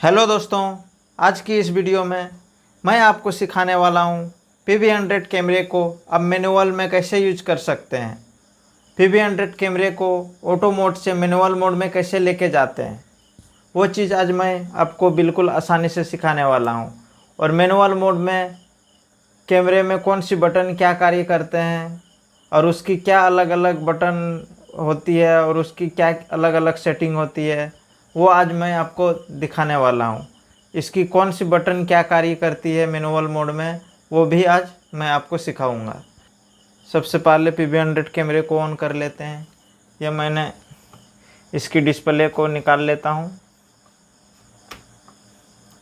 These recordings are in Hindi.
हेलो दोस्तों, आज की इस वीडियो में मैं आपको सिखाने वाला हूँ PV100 कैमरे को अब मैनुअल में कैसे यूज कर सकते हैं। PV100 कैमरे को ऑटो मोड से मैनुअल मोड में कैसे लेके जाते हैं, वो चीज़ आज मैं आपको बिल्कुल आसानी से सिखाने वाला हूँ। और मैनुअल मोड में कैमरे में कौन सी बटन क्या कार्य करते हैं और उसकी क्या अलग अलग बटन होती है और उसकी क्या अलग अलग सेटिंग होती है, वो आज मैं आपको दिखाने वाला हूँ। इसकी कौन सी बटन क्या कार्य करती है मैनुअल मोड में, वो भी आज मैं आपको सिखाऊंगा। सबसे पहले PV100 कैमरे को ऑन कर लेते हैं। यह मैंने इसकी डिस्प्ले को निकाल लेता हूँ।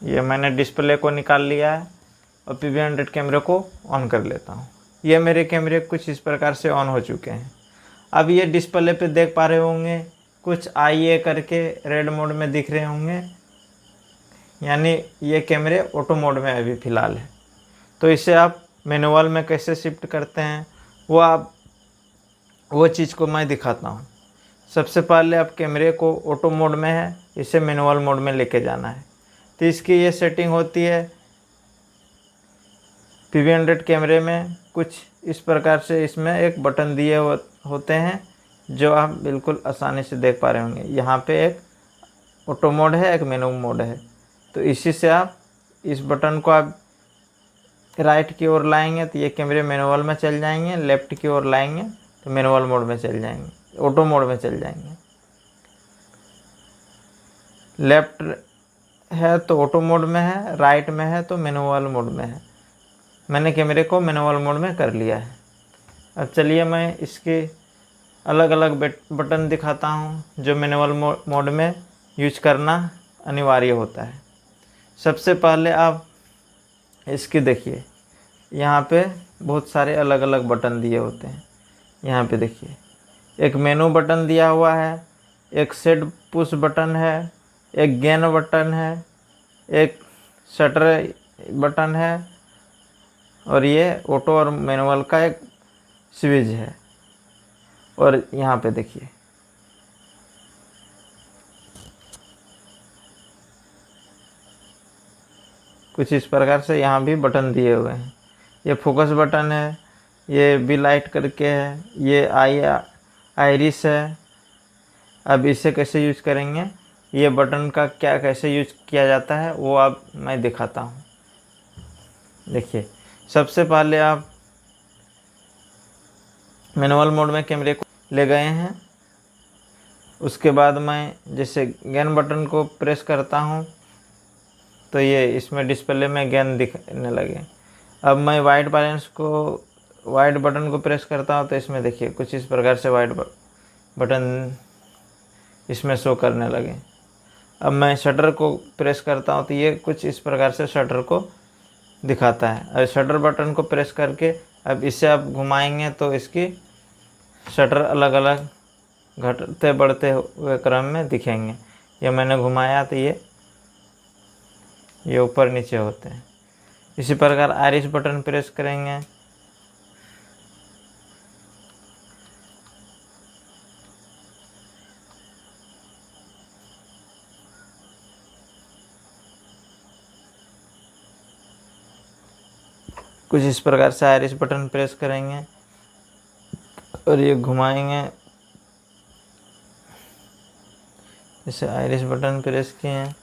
ये मैंने डिस्प्ले को निकाल लिया है और PV100 कैमरे को ऑन कर लेता हूँ। ये मेरे कैमरे कुछ इस प्रकार से ऑन हो चुके हैं। अब ये डिस्प्ले पे देख पा रहे होंगे कुछ IA करके रेड मोड में दिख रहे होंगे, यानी ये कैमरे ऑटो मोड में अभी फ़िलहाल है। तो इसे आप मैनुअल में कैसे शिफ्ट करते हैं वो चीज़ को मैं दिखाता हूँ। सबसे पहले आप कैमरे को ऑटो मोड में है, इसे मैनुअल मोड में लेके जाना है। तो इसकी ये सेटिंग होती है PV100 कैमरे में कुछ इस प्रकार से। इसमें एक बटन दिए होते हैं जो आप बिल्कुल आसानी से देख पा रहे होंगे। यहाँ पे एक ऑटो मोड है, एक मेनू मोड है। तो इसी से आप इस बटन को आप राइट की ओर लाएंगे तो ये कैमरे मैनुअल में चल जाएंगे, लेफ़्ट की ओर लाएंगे तो मैनुअल मोड में चल जाएंगे, ऑटो मोड में चल जाएंगे। लेफ़्ट है तो ऑटो मोड में है, राइट में है तो मैनुअल मोड में है। मैंने कैमरे को मैनुअल मोड में कर लिया है। अब चलिए मैं इसके अलग अलग बटन दिखाता हूँ जो मैनुअल मोड में यूज करना अनिवार्य होता है। सबसे पहले आप इसकी देखिए, यहाँ पे बहुत सारे अलग अलग बटन दिए होते हैं। यहाँ पे देखिए एक मेनू बटन दिया हुआ है, एक सेट पुश बटन है, एक गेन बटन है, एक शटर बटन है और ये ऑटो और मैनुअल का एक स्विच है। और यहाँ पे देखिए कुछ इस प्रकार से यहाँ भी बटन दिए हुए हैं। ये फोकस बटन है, ये बी लाइट करके है, ये आइरिस है। अब इसे कैसे यूज करेंगे, ये बटन का क्या कैसे यूज किया जाता है वो अब मैं दिखाता हूँ। देखिए सबसे पहले आप मैनुअल मोड में कैमरे को ले गए हैं। उसके बाद मैं जैसे गेन बटन को प्रेस करता हूँ तो ये इसमें डिस्प्ले में गेन दिखने लगे। अब मैं वाइट बटन को प्रेस करता हूँ तो इसमें देखिए कुछ इस प्रकार से वाइट बटन इसमें शो करने लगे। अब मैं शटर को प्रेस करता हूँ तो ये कुछ इस प्रकार से शटर को दिखाता है। अब शटर बटन को प्रेस करके अब इसे आप घुमाएंगे तो इसकी शटर अलग अलग घटते बढ़ते हुए क्रम में दिखेंगे। ये मैंने घुमाया तो ये ऊपर नीचे होते हैं। इसी प्रकार आइरिस बटन प्रेस करेंगे कुछ इस प्रकार से आइरिस बटन प्रेस करेंगे और ये घुमाएंगे। जैसे आइरिस बटन प्रेस किए हैं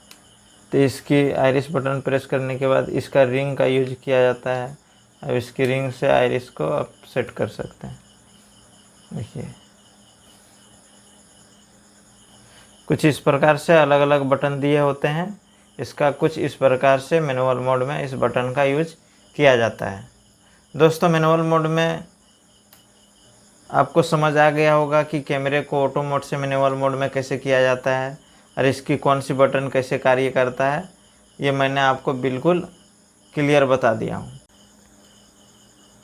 तो इसकी आइरिस बटन प्रेस करने के बाद इसका रिंग का यूज किया जाता है। अब इसकी रिंग से आइरिस को आप सेट कर सकते हैं। देखिए कुछ इस प्रकार से अलग अलग बटन दिए होते हैं। इसका कुछ इस प्रकार से मैनुअल मोड में इस बटन का यूज किया जाता है। दोस्तों मैनुअल मोड में आपको समझ आ गया होगा कि कैमरे को ऑटो मोड से मैनुअल मोड में कैसे किया जाता है और इसकी कौन सी बटन कैसे कार्य करता है। ये मैंने आपको बिल्कुल क्लियर बता दिया हूँ।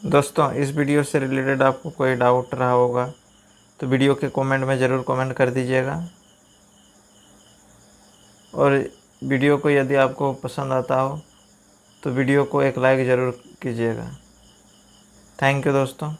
दोस्तों इस वीडियो से रिलेटेड आपको कोई डाउट रहा होगा तो वीडियो के कमेंट में ज़रूर कमेंट कर दीजिएगा। और वीडियो को यदि आपको पसंद आता हो तो वीडियो को एक लाइक ज़रूर कीजिएगा। थैंक यू दोस्तों।